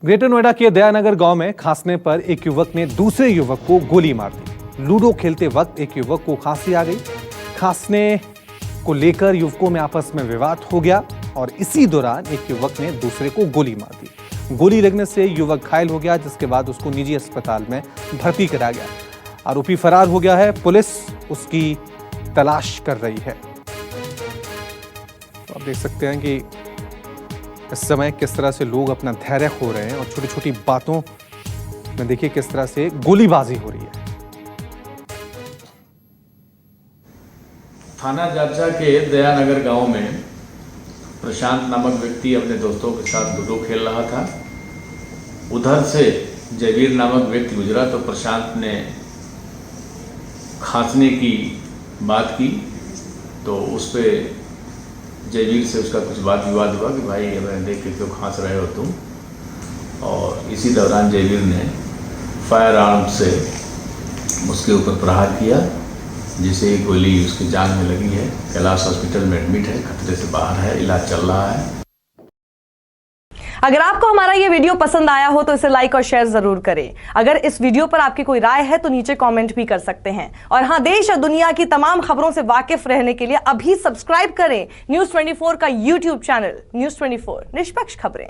Greater Noida के दयानगर गांव में खांसने पर एक युवक ने दूसरे युवक को गोली मार दी। लूडो खेलते वक्त एक युवक को खांसी आ गई। खांसने को लेकर युवकों में आपस में विवाद हो गया और इसी दौरान एक युवक ने दूसरे को गोली मार दी। गोली लगने से युवक घायल हो गया, जिसके बाद उसको निजी अस्पताल में भर्ती कराया गया। आरोपी फरार हो गया है, पुलिस उसकी तलाश कर रही है। तो आप देख सकते हैं कि इस समय किस तरह से लोग अपना धैर्य खो रहे हैं और छोटी छोटी बातों में देखिए किस तरह से गोलीबाजी हो रही है। थाना जाजा के दयानगर गांव में प्रशांत नामक व्यक्ति अपने दोस्तों के साथ लूडो खेल रहा था। उधर से जयवीर नामक व्यक्ति गुजरा तो प्रशांत ने खांसने की बात की, तो उस पर जयवीर से उसका कुछ वाद विवाद हुआ कि भाई ये मैंने देख के क्यों खांस रहे हो तुम। और इसी दौरान जयवीर ने फायर आर्म से उसके ऊपर प्रहार किया, जिसे गोली उसकी जान में लगी है। कैलाश हॉस्पिटल में एडमिट है, खतरे से बाहर है, इलाज चल रहा है। अगर आपको हमारा ये वीडियो पसंद आया हो तो इसे लाइक और शेयर जरूर करें। अगर इस वीडियो पर आपकी कोई राय है तो नीचे कमेंट भी कर सकते हैं। और हां, देश और दुनिया की तमाम खबरों से वाकिफ रहने के लिए अभी सब्सक्राइब करें न्यूज़ 24 का YouTube चैनल। न्यूज़ 24, निष्पक्ष खबरें।